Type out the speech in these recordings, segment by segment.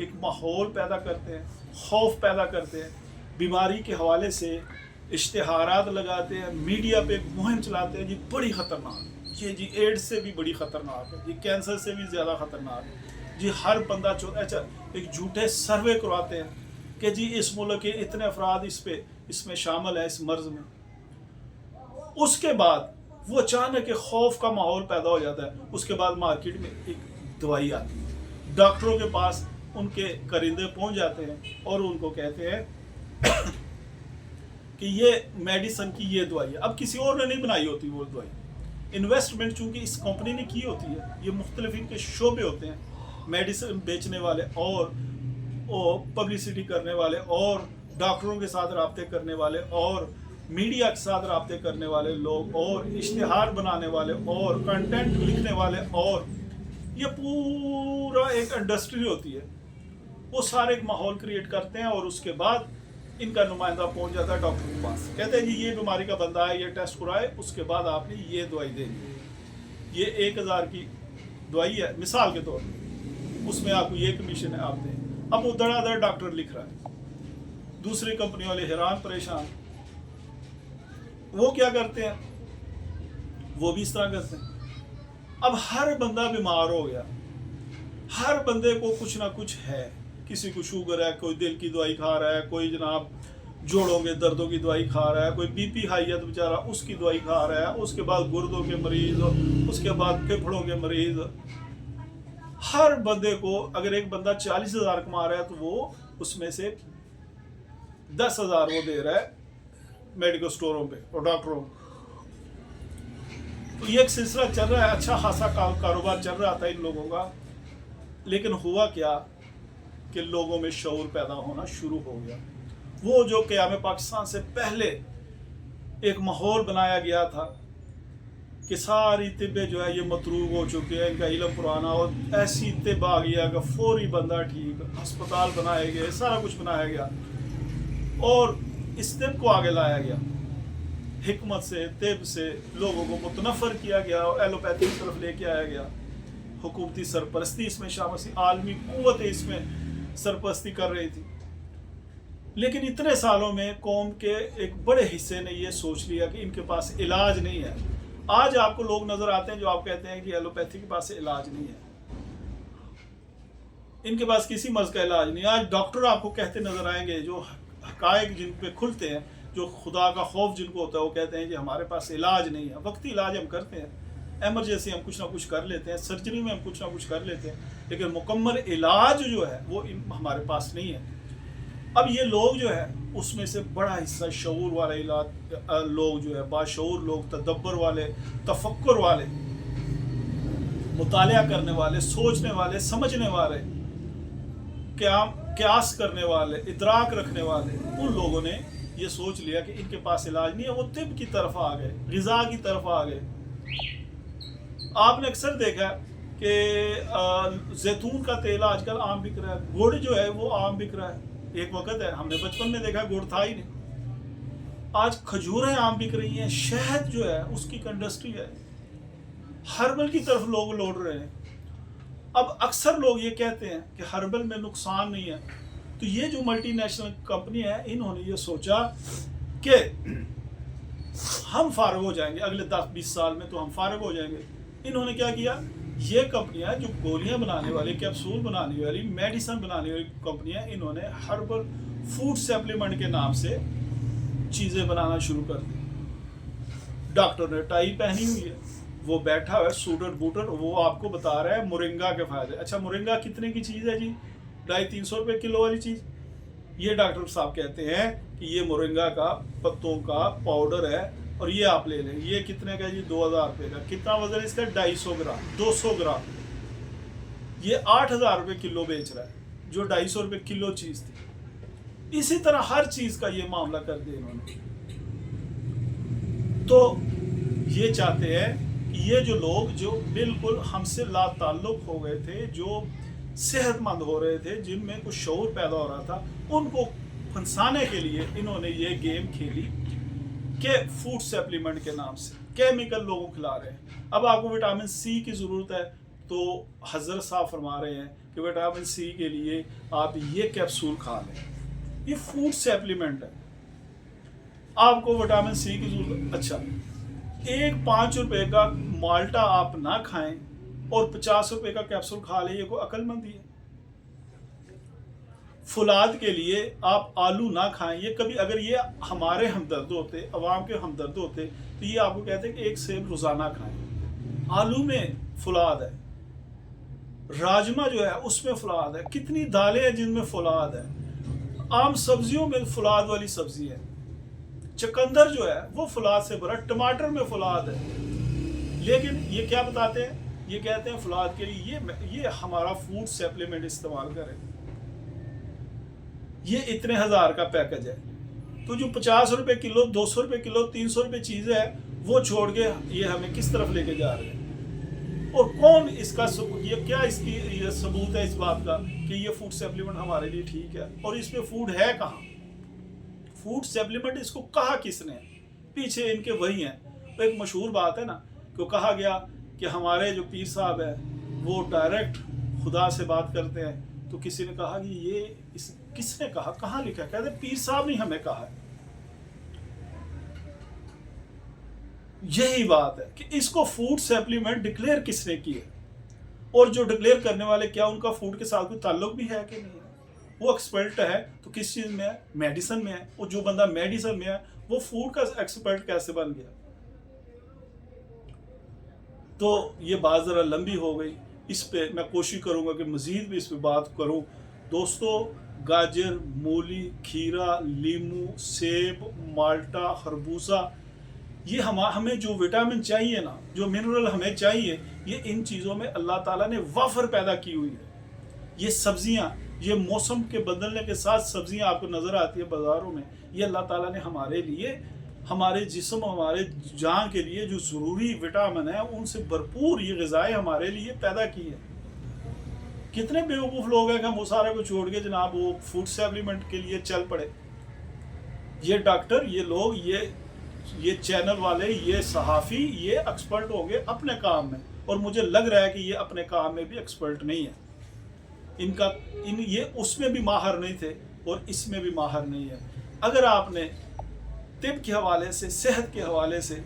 ایک ماحول پیدا کرتے ہیں، خوف پیدا کرتے ہیں، بیماری کے حوالے سے اشتہارات لگاتے ہیں، میڈیا پہ ایک مہم چلاتے ہیں، جی بڑی خطرناک، یہ جی ایڈس سے بھی بڑی خطرناک ہے، جی کینسر سے بھی زیادہ خطرناک ہے، جی ہر بندہ اچھا ایک جھوٹے سروے کرواتے ہیں کہ جی اس ملک کے اتنے افراد اس میں شامل ہیں اس مرض میں. اس کے بعد وہ اچانک ایک خوف کا ماحول پیدا ہو جاتا ہے. اس کے بعد مارکیٹ میں ایک دوائی آتی ہے، ڈاکٹروں کے پاس ان کے کرندے پہنچ جاتے ہیں اور ان کو کہتے ہیں کہ یہ میڈیسن کی یہ دوائی ہے. اب کسی اور نے نہیں بنائی ہوتی وہ دوائی، انویسٹمنٹ چونکہ اس کمپنی نے کی ہوتی ہے. یہ مختلف ان کے شعبے ہوتے ہیں، میڈیسن بیچنے والے اور پبلسٹی کرنے والے اور ڈاکٹروں کے ساتھ رابطے کرنے والے اور میڈیا کے ساتھ رابطے کرنے والے لوگ اور اشتہار بنانے والے اور کنٹینٹ لکھنے والے، اور یہ پورا ایک انڈسٹری ہوتی ہے. وہ سارے ایک ماحول کریٹ کرتے ہیں اور اس کے بعد ان کا نمائندہ پہنچ جاتا ہے ڈاکٹر کے پاس، کہتے ہیں جی یہ بیماری کا بندہ ہے، یہ ٹیسٹ کرائے، اس کے بعد آپ نے یہ دوائی دینی ہے، یہ 1000 کی دوائی ہے مثال کے طور پر، اس میں آپ کو یہ کمیشن ہے، آپ دیں. اب وہ دڑا دڑ ڈاکٹر لکھ رہا ہے، دوسری کمپنی والے حیران پریشان. وہ کیا کرتے ہیں؟ وہ بھی اس طرح کرتے ہیں. اب ہر بندہ بیمار ہو گیا، ہر بندے کو کچھ نہ کچھ ہے، کسی کو شوگر ہے، کوئی دل کی دوائی کھا رہا ہے، کوئی جناب جوڑوں کے دردوں کی دوائی کھا رہا ہے، کوئی بی پی ہائی ہے تو بیچارہ اس کی دوائی کھا رہا ہے، اس کے بعد گردوں کے مریض، اس کے بعد پھیپھڑوں کے مریض. ہر بندے کو اگر ایک بندہ 40,000 کما رہا ہے تو وہ اس میں سے 10,000 وہ دے رہا ہے میڈیکل سٹوروں پہ اور ڈاکٹروں کو. تو یہ ایک سلسلہ چل رہا ہے، اچھا خاصا کاروبار چل رہا تھا ان لوگوں کا. لیکن ہوا کیا کہ لوگوں میں شعور پیدا ہونا شروع ہو گیا. وہ جو قیام پاکستان سے پہلے ایک ماحول بنایا گیا تھا کہ ساری طبیں جو ہے یہ متروک ہو چکے ہیں، ان کا علم پرانا، اور ایسی طب آ گیا کہ فوری بندہ ٹھیک، ہسپتال بنائے گئے، سارا کچھ بنایا گیا اور اس طب کو آگے لایا گیا. حکمت سے، طب سے لوگوں کو متنفر کیا گیا اور ایلوپیتھی کی طرف لے کے آیا گیا. حکومتی سرپرستی اس میں شامل تھی، عالمی قوتیں اس میں سرپرستی کر رہی تھی. لیکن اتنے سالوں میں قوم کے ایک بڑے حصے نے یہ سوچ لیا کہ ان کے پاس علاج نہیں ہے. آج آپ کو لوگ نظر آتے ہیں جو آپ کہتے ہیں کہ ایلوپیتھی کے پاس علاج نہیں ہے، ان کے پاس کسی مرض کا علاج نہیں. آج ڈاکٹر آپ کو کہتے نظر آئیں گے، جو حقائق جن پہ کھلتے ہیں، جو خدا کا خوف جن کو ہوتا ہے، وہ کہتے ہیں کہ ہمارے پاس علاج نہیں ہے. وقتی علاج ہم کرتے ہیں، ایمرجنسی ہم کچھ نہ کچھ کر لیتے ہیں، سرجری میں ہم کچھ نہ کچھ کر لیتے ہیں، لیکن مکمل علاج جو ہے وہ ہمارے پاس نہیں ہے. اب یہ لوگ جو ہے اس میں سے بڑا حصہ شعور والے لوگ جو ہے، باشعور لوگ، تدبر والے، تفکر والے، مطالعہ کرنے والے، سوچنے والے، سمجھنے والے، قیاس کرنے والے، ادراک رکھنے والے، ان لوگوں نے یہ سوچ لیا کہ ان کے پاس علاج نہیں ہے. وہ طب کی طرف آ گئے، غذا کی طرف آ گئے. آپ نے اکثر دیکھا کہ زیتون کا تیل آج کل عام بک رہا ہے، گڑ جو ہے وہ عام بک رہا ہے. ایک وقت ہے ہم نے بچپن میں دیکھا گڑ تھا ہی نہیں. آج کھجوریں عام بک رہی ہیں، شہد جو ہے اس کی انڈسٹری ہے، ہربل کی طرف لوگ لوٹ رہے ہیں. اب اکثر لوگ یہ کہتے ہیں کہ ہربل میں نقصان نہیں ہے. تو یہ جو ملٹی نیشنل کمپنی ہے، انہوں نے یہ سوچا کہ ہم فارغ ہو جائیں گے اگلے 10-20 سال میں، تو ہم فارغ ہو جائیں گے. انہوں نے کیا کیا؟ یہ کمپنیاں جو گولیاں بنانے والی، کیپسول بنانے والی، میڈیسن بنانے والی کمپنیاں، انہوں نے ہربل فوڈ سپلیمنٹ کے نام سے چیزیں بنانا شروع کر دی. ڈاکٹر نے ٹائی پہنی ہوئی ہے، وہ بیٹھا ہوا ہے سوٹر بوٹر، وہ آپ کو بتا رہا ہے مورنگا کے فائدے. اچھا مورنگا کتنے کی چیز ہے جی؟ 250-300 روپے کلو والی چیز. یہ ڈاکٹر صاحب کہتے ہیں کہ یہ مورنگا کا پتوں کا پاؤڈر ہے اور یہ آپ لے لیں. یہ کتنے کا جی؟ 2000 روپے کا. کتنا وزن ہے اس کا؟ 250 گرام، 200 گرام. یہ 8000 روپے کلو بیچ رہا ہے، جو 250 روپے کلو چیز تھی. اسی طرح ہر چیز کا یہ معاملہ کر دیا انہوں نے. تو یہ چاہتے ہیں کہ یہ جو لوگ جو بالکل ہم سے لا تعلق ہو گئے تھے، جو صحت مند ہو رہے تھے، جن میں کچھ شعور پیدا ہو رہا تھا، ان کو پھنسانے کے لیے انہوں نے یہ گیم کھیلی کہ فوڈ سپلیمنٹ کے نام سے کیمیکل لوگوں کو کھلا رہے ہیں. اب آپ کو وٹامن سی کی ضرورت ہے تو حضرت صاحب فرما رہے ہیں کہ وٹامن سی کے لیے آپ یہ کیپسول کھا لیں. یہ فوڈ سپلیمنٹ ہے. آپ کو وٹامن سی کی ضرورت. اچھا، ایک 5 روپے کا مالٹا آپ نہ کھائیں اور 50 روپے کا کیپسول کھا لیں، یہ کوئی عقل مندی ہے؟ فولاد کے لیے آپ آلو نہ کھائیں. یہ کبھی اگر یہ ہمارے ہمدرد ہوتے، عوام کے ہمدرد ہوتے، تو یہ آپ کو کہتے ہیں کہ ایک سیب روزانہ کھائیں. آلو میں فولاد ہے، راجمہ جو ہے اس میں فولاد ہے، کتنی دالیں ہیں جن میں فولاد ہے. عام سبزیوں میں فولاد والی سبزی ہے. چقندر جو ہے وہ فولاد سے بھرا، ٹماٹر میں فولاد ہے. لیکن یہ کیا بتاتے ہیں؟ یہ کہتے ہیں فولاد کے لیے یہ ہمارا فوڈ سپلیمنٹ استعمال کریں. یہ اتنے ہزار کا پیکج ہے. تو جو 50 روپے کلو، 200 روپے کلو، 300 روپے چیزیں ہیں، وہ چھوڑ کے یہ ہمیں کس طرف لے کے جا رہے ہیں؟ اور کون اس کا یہ کیا اس کی یہ ثبوت ہے اس بات کا کہ یہ فوڈ سپلیمنٹ ہمارے لیے ٹھیک ہے؟ اور اس میں فوڈ ہے کہاں؟ فوڈ سپلیمنٹ اس کو کہا کس نے؟ پیچھے ان کے وہی ہیں. تو ایک مشہور بات ہے نا کہ کہا گیا کہ ہمارے جو پیر صاحب ہیں وہ ڈائریکٹ خدا سے بات کرتے ہیں. تو کسی نے کہا کہ یہ کس نے کہا؟ کہاں لکھا ہے؟ کہتے پیر صاحب نے ہمیں کہا ہے. یہی بات ہے کہ اس کو فوڈ سپلیمنٹ ڈکلیئر کس نے کی ہے؟ اور جو ڈکلیئر کرنے والے کیا ان کا فوڈ کے ساتھ کوئی تعلق بھی ہے کہ نہیں ہے؟ وہ ایکسپرٹ ہے تو کس چیز میں ہے؟ میڈیسن میں ہے. اور جو بندہ میڈیسن میں ہے وہ فوڈ کا ایکسپرٹ کیسے بن گیا؟ تو یہ بات ذرا لمبی ہو گئی. اس پہ میں کوشش کروں گا کہ مزید بھی اس پہ بات کروں. دوستو، گاجر، مولی، کھیرا، لیمو، سیب، مالٹا، خربوزہ، یہ ہمیں جو وٹامن چاہیے نا، جو منرل ہمیں چاہیے، یہ ان چیزوں میں اللہ تعالیٰ نے وافر پیدا کی ہوئی ہے. یہ سبزیاں، یہ موسم کے بدلنے کے ساتھ سبزیاں آپ کو نظر آتی ہیں بازاروں میں، یہ اللہ تعالیٰ نے ہمارے لیے، ہمارے جسم، ہمارے جان کے لیے جو ضروری وٹامن ہیں ان سے بھرپور یہ غذائیں ہمارے لیے پیدا کی ہیں. کتنے بیوقوف لوگ ہیں کہ ہم وہ سارے کو چھوڑ کے جناب وہ فوڈ سپلیمنٹ کے لیے چل پڑے. یہ ڈاکٹر، یہ لوگ، یہ چینل والے، یہ صحافی، یہ ایکسپرٹ ہو گئے اپنے کام میں. اور مجھے لگ رہا ہے کہ یہ اپنے کام میں بھی ایکسپرٹ نہیں ہے. یہ اس میں بھی ماہر نہیں تھے اور اس میں بھی ماہر نہیں ہے. اگر آپ نے طب کے حوالے سے، صحت کے حوالے سے،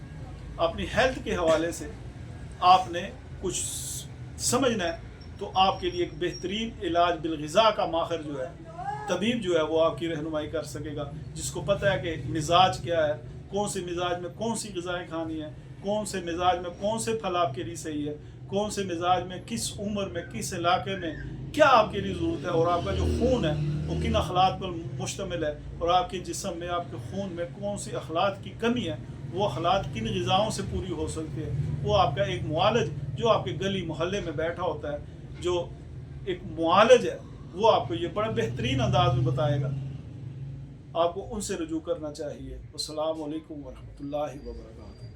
اپنی ہیلتھ کے حوالے سے آپ نے کچھ سمجھنا ہے تو آپ کے لیے ایک بہترین علاج بالغذا کا ماہر جو ہے، طبیب جو ہے، وہ آپ کی رہنمائی کر سکے گا، جس کو پتہ ہے کہ مزاج کیا ہے، کون سے مزاج میں کون سی غذائیں کھانی ہیں، کون سے مزاج میں کون سے پھل آپ کے لیے صحیح ہے، کون سے مزاج میں کس عمر میں کس علاقے میں کیا آپ کے لیے ضرورت ہے، اور آپ کا جو خون ہے وہ کن اخلاق پر مشتمل ہے، اور آپ کے جسم میں، آپ کے خون میں کون سی اخلاق کی کمی ہے، وہ اخلاق کن غذاؤں سے پوری ہو سکتی ہے. وہ آپ کا ایک معالج جو آپ کے گلی محلے میں بیٹھا ہوتا ہے، جو ایک معالج ہے، وہ آپ کو یہ بڑا بہترین انداز میں بتائے گا. آپ کو ان سے رجوع کرنا چاہیے. السلام علیکم ورحمۃ اللہ وبرکاتہ.